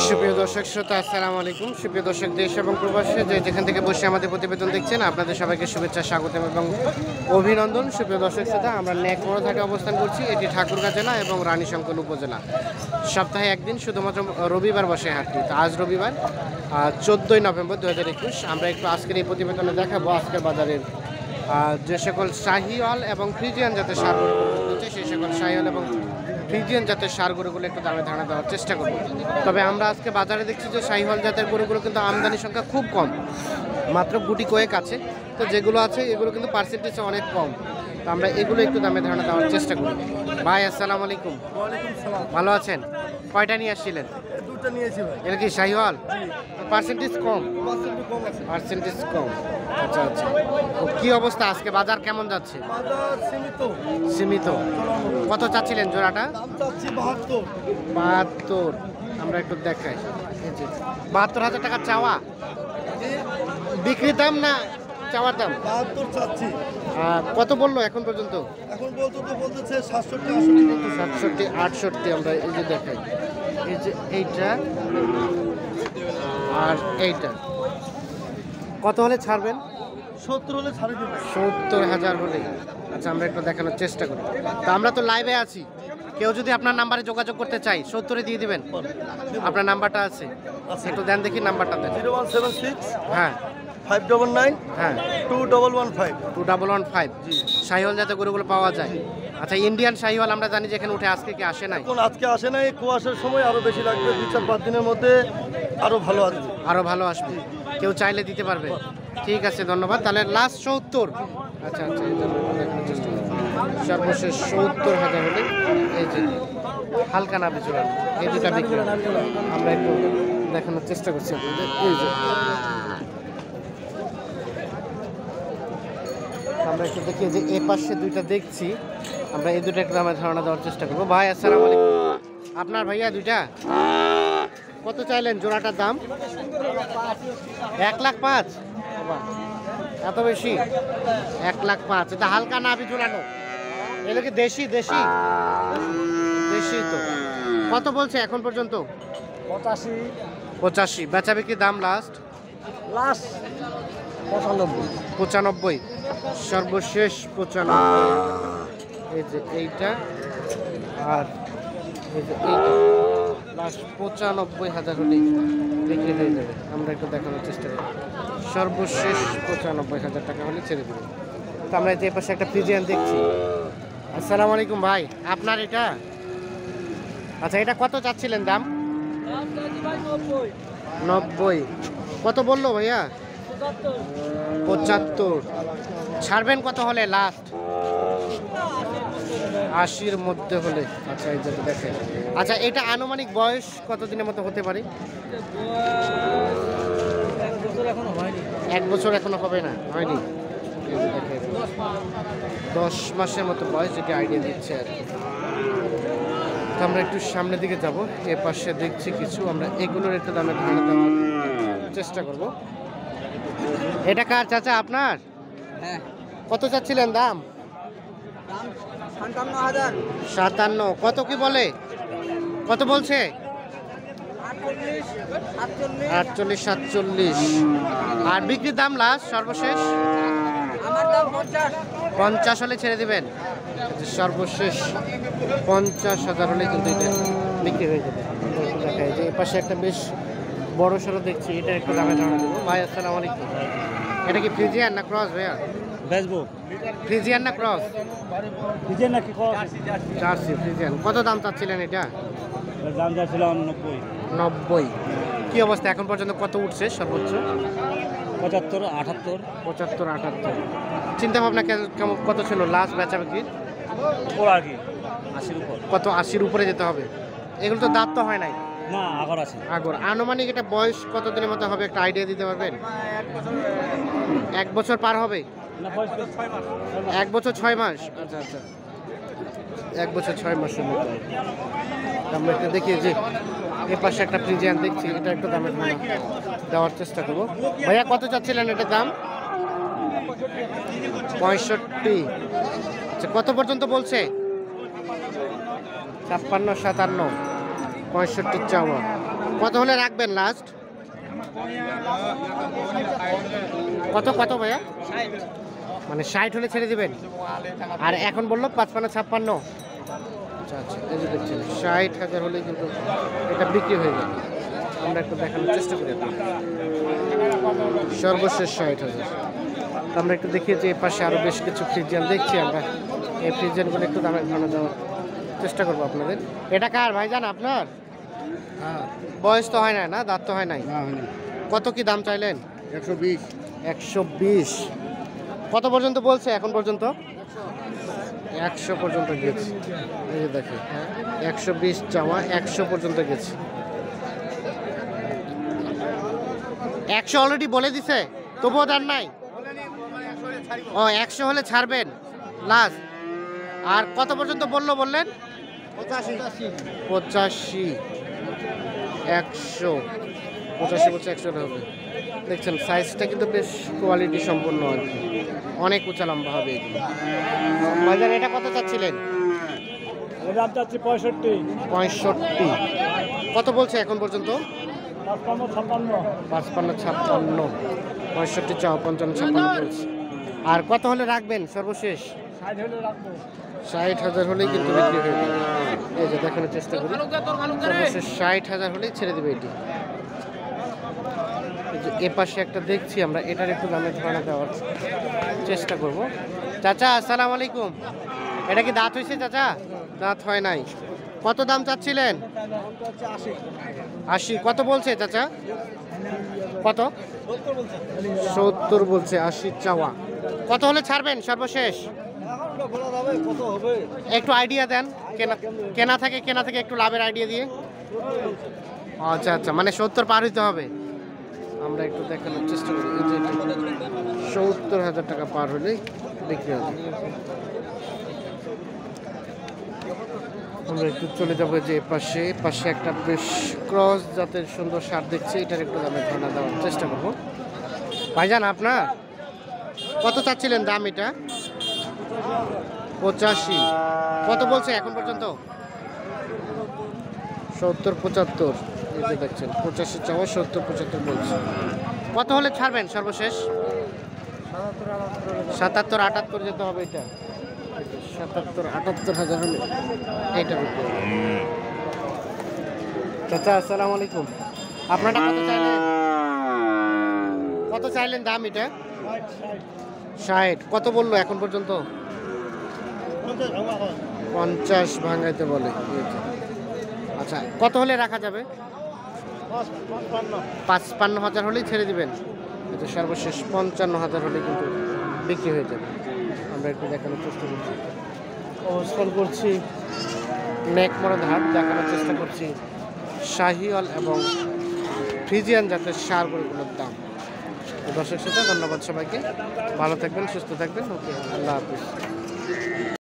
সুপ্রিয় দর্শক শ্রোতা, আসসালামু আলাইকুম। সুপ্রিয় দর্শক, দেশ এবং প্রবাসে যেখান থেকে বসে আমাদের প্রতিবেদন দেখছেন, আপনাদের সবাইকে শুভেচ্ছা, স্বাগতম এবং অভিনন্দন। সুপ্রিয় দর্শক শ্রোতা, আমরা নেকমরঘাটে অবস্থান করছি। এটি ঠাকুরগাঁ জেলা এবং রানীশঙ্কর উপজেলা। সপ্তাহে একদিন শুধুমাত্র রবিবার বসে হাটটি। তো আজ রবিবার 14ই নভেম্বর 2021। আমরা একটু আজকের এই প্রতিবেদনে দেখাবো আজকের বাজারের যে সকল শাহিওয়াল এবং ফ্রিজিয়ান জাতের সার গরুগুলো রয়েছে, সেই সকল শাহিওয়াল এবং ফ্রিজিয়ান জাতের সার গরুগুলো একটু দামে ধারণা দেওয়ার চেষ্টা করব। তবে আমরা আজকে বাজারে দেখছি যে শাহিওয়াল জাতের গরুগুলো কিন্তু আমদানি সংখ্যা খুব কম, মাত্র গুটি কয়েক আছে। তো যেগুলো আছে এগুলো কিন্তু পার্সেন্টেজ অনেক কম। তো আমরা এগুলো একটু দামে ধারণা দেওয়ার চেষ্টা করি। ভাই আসসালামু আলাইকুম। ভালো আছেন? কয়টা নিয়ে আসছিলেন? দুটো নিয়েছি ভাই। এটা কি শাহিওয়াল? পার্সেন্টেজ কম? পার্সেন্টেজ কম। আচ্ছা আচ্ছা। তো কি অবস্থা আজকে, বাজার কেমন যাচ্ছে? বাজার সীমিত। কত চাচ্ছিলেন জোড়াটা? দাম চাচ্ছি 72। 72। আমরা একটু দেখাই। 72,000 টাকা চাওয়া, বিক্রির দাম না চাওয়ার দাম? 72 চাচ্ছি। কত বললো এখন পর্যন্ত? এখন বলতেছে 67 67 68। আমরা এই যে দেখাই, এই যে এইটা আর এইটা কত হলে ছাড়বেন? 70 হলে ছাড়ে দেব। 70,000 হলে। আচ্ছা, আমরা একটু দেখানোর চেষ্টা করি। তো আমরা তো লাইভে আছি, কেউ যদি আপনার নাম্বারে যোগাযোগ করতে চাই 70-এ দিয়ে দিবেন? আপনার নাম্বারটা আছে, একটু দেন দেখি, নাম্বারটা দেন। 0176 হ্যাঁ 599 হ্যাঁ 2115। 2115। শাহিওয়াল জাতের গরুগুলো পাওয়া যায়। আচ্ছা, ইন্ডিয়ান শাহিওয়াল আমরা জানি যে এখানে উঠে, আজকে কি আসে নাই? এখন আজকে আসে নাই, কুয়াশার সময় আরো বেশি লাগবে। 2-4-5 দিনের মধ্যে আরো ভালো আসবে। আরও ভালো আসবে, কেউ চাইলে দিতে পারবে। ঠিক আছে, ধন্যবাদ। তাহলে লাস্ট 70। আচ্ছা আচ্ছা, এই জন্য দেখানোর চেষ্টা করি। সর্বশেষ 70,000 হলে এই যে হালকা না বিচুরান, এই দুটা বিক্রি হবে। আমরা একটু দেখানোর চেষ্টা করছি আপনাদের। এই যে আমরা একটু দেখি যে এ পাশে দুইটা দেখছি, আমরা এই দুটো একটু দামের ধারণা দেওয়ার চেষ্টা করবো। ভাই আসসালামু আলাইকুম। আপনার ভাইয়া দুইটা কত চাইলেন জোড়াটার দাম? 1,05,000। এত বেশি? 1,05,000। এটা হালকা না বিচুরানো? এগুলো কি দেশি? দেশি তো। কত বলছে এখন পর্যন্ত? 85। বেচা বিক্রির দাম লাস্ট 95। সর্বশেষ 95। এই যে এইটা আর এই যে এইটা লাস্ট 95,000 হলেই বিক্রি হয়ে যাবে। আমরা একটু দেখানোর চেষ্টা করি। সর্বশেষ 95,000 টাকা হলে ছেড়ে দেবো। তো আমরা যে পাশে একটা ফ্রিজিয়ান দেখছি। আসসালামু আলাইকুম ভাই, আপনার এটা? আচ্ছা, এটা কত চাচ্ছিলেন দাম? 90। কত বললো ভাইয়া? 75। ছাড়বেন কত হলে লাস্ট? 80-র মধ্যে হলে। আচ্ছা, এই যেটা দেখেন। আচ্ছা, এটা আনুমানিক বয়স কত দিনের মতো হতে পারে? 1 বছর এখনো হবে না, হয়নি? 10 মাসের মতো বয়স, যেটা আইডিয়া দিচ্ছে আর কি। তো আমরা একটু সামনের দিকে যাব। এ পাশে দেখছি কিছু, আমরা এগুলোর একটু দামে ধারণা দেওয়ার চেষ্টা করব। এটা কার চাচা আপনার? হ্যাঁ। কত চাচ্ছিলেন দাম? 57। কত কি বলে? কত বলছে? 48 47। আর বিক্রির দাম লাস্ট সর্বশেষ? আমার দাম 50 হলে ছেড়ে দিবেন? সর্বশেষ 50,000 হলে কিন্তু এটা বিক্রি হয়ে যাবে। দেখায় যে এই পাশে একটা বেশ বড় সড়ো দেখছি, এটা একটু দামে ধারণা দেবো। ভাই আসসালামু আলাইকুম। এটা কি ফ্রিজিয়ান না ক্রস ভাইয়া? ফেসবুক ফ্রিজিয়ান না ক্রস? ফ্রিজিয়ান নাকি জার্সি ফ্রিজিয়ান। কত দাম চাচ্ছিলেন এটা? দাম যাচ্ছিলাম 90। কি অবস্থা এখন পর্যন্ত কত উঠছে সর্বোচ্চ? 75 78 75 78। চিন্তা ভাবনা কেমন, কত ছিল লাস্ট বেচা বিক্রি? উপর আর কি 80 উপর। কত? 80-র উপরে যেতে হবে। এগুলো তো দাঁত তো হয় নাই না, আগর আছে। আগর। আনুমানিক এটা বয়স কত দিনের মতো হবে, একটা আইডিয়া দিতে পারবেন? 1 বছর পার হবে? না, 6 মাস। 1 বছর 6 মাস। আচ্ছা আচ্ছা, 1 বছর 6 মাসের মতো। আমরা একটা দেখি যে এ পাশে একটা ফ্রিজিয়ান দেখছি, এটা একটু দামে দেওয়ার চেষ্টা করবো। ভাইয়া কত চাচ্ছিলেন এটার দাম? 65। আচ্ছা, কত পর্যন্ত বলছে? 56 57। 65 চাওয়া। কত হলে রাখবেন লাস্ট? কত কত ভাইয়া? মানে 60 হলে ছেড়ে দিবেন? আর এখন বললো 55 56। আচ্ছা আচ্ছা, এই যে দেখছেন 60,000 হলেই কিন্তু এটা বিক্রি হয়ে যাবে। আমরা একটু দেখানোর চেষ্টা করি আপনাকে। সর্বশেষ 60,000। আমরা একটু দেখিয়ে যে এর পাশে আরও বেশ কিছু ফ্রিজিয়ান দেখছি আমরা। এই ফ্রিজিয়ানগুলো একটু দামে ধারণা দেওয়ার চেষ্টা করবো আপনাদের। এটা কার ভাইজান আপনার? বয়স তো হয় না, না দাঁত তো হয় নাই। কত কি দাম চাইলেন? 120। 120। কত পর্যন্ত বলছে এখন পর্যন্ত? 100 পর্যন্ত গেছে। এই যে দেখে 120 চাওয়া, 100 পর্যন্ত গেছে। 100 অলরেডি বলে দিছে, তবুও দাম নাই? ও 100 হলে ছাড়বেন লাস্ট। আর কত পর্যন্ত বললো বললেন? 85। 100 85 বলছে 100 হবে। দেখছেন সাইজটা কিন্তু বেশ কোয়ালিটি সম্পন্ন আর কি, অনেক উঁচা লম্বা হবে এগুলো। ভাইজান এটা কত চাচ্ছিলেন? দাম চাচ্ছি 65। 65। কত বলছে এখন পর্যন্ত? 55 56। 55 56। 65 চাও, 55 56 বলছে। আর কত হলে রাখবেন সর্বশেষ? 60 হলে রাখবো। 60,000 হলেই কিন্তু বিক্রি হয়ে যাবে। এই যে দেখানোর চেষ্টা করি, সর্বশেষ 60,000 হলেই ছেড়ে দেবে এটি। এ পাশে একটা দেখছি আমরা, এটার একটু দামে ধারণা দেওয়ার চেষ্টা করব। চাচা আসসালামু আলাইকুম। এটা কি দাঁত হয়েছে চাচা? দাঁত হয় নাই। কত দাম চাচ্ছিলেন? 80। কত বলছে চাচা? কত? 70 বলছে, 80 চাওয়া। কত হলে ছাড়বেন সর্বশেষ? একটু আইডিয়া দেন, কেনা থেকে একটু লাভের আইডিয়া দিয়ে। আচ্ছা আচ্ছা, মানে 70 পার হইতে হবে। আমরা একটু দেখানোর চেষ্টা করি। এই যে 70,000 টাকা পার হলেই বিক্রি হবে। আমরা একটু চলে যাবো যে পাশে একটা বেশ ক্রস জাতের সুন্দর সার দেখছি, এটার একটু দামে ধারণা দেওয়ার চেষ্টা করবো। ভাইজান আপনার কত চাচ্ছিলেন দাম এটা? 85। কত বলছে এখন পর্যন্ত? 70 75। এই যে দেখছেন 85 চাওয়া, 70 75 বলছে। কত হলে ছাড়বেন সর্বশেষ? 77 78 যেতে হবে। এটা 77 78,000 হলে এইটা বিক্রি হবে। চাচা আসসালামু আলাইকুম। আপনারটা কত চাইলেন? কত চাইলেন দাম এটা? 60। কত বললো এখন পর্যন্ত? 50 ভাঙাইতে বলে। আচ্ছা, কত হলে রাখা যাবে? 55,000 হলেই ছেড়ে দিবেন। এটা সর্বশেষ 55,000 হলে কিন্তু বিক্রি হয়ে যাবে। আমরা একটু দেখানোর চেষ্টা করছি, অবস্থান করছি নেকমরদ হাট, দেখানোর চেষ্টা করছি শাহিওয়াল এবং ফ্রিজিয়ান জাতের সার গরুগুলোর দাম। দর্শক শ্রোতা ধন্যবাদ সবাইকে, ভালো থাকবেন, সুস্থ থাকবেন। ওকে, আল্লাহ হাফিজ।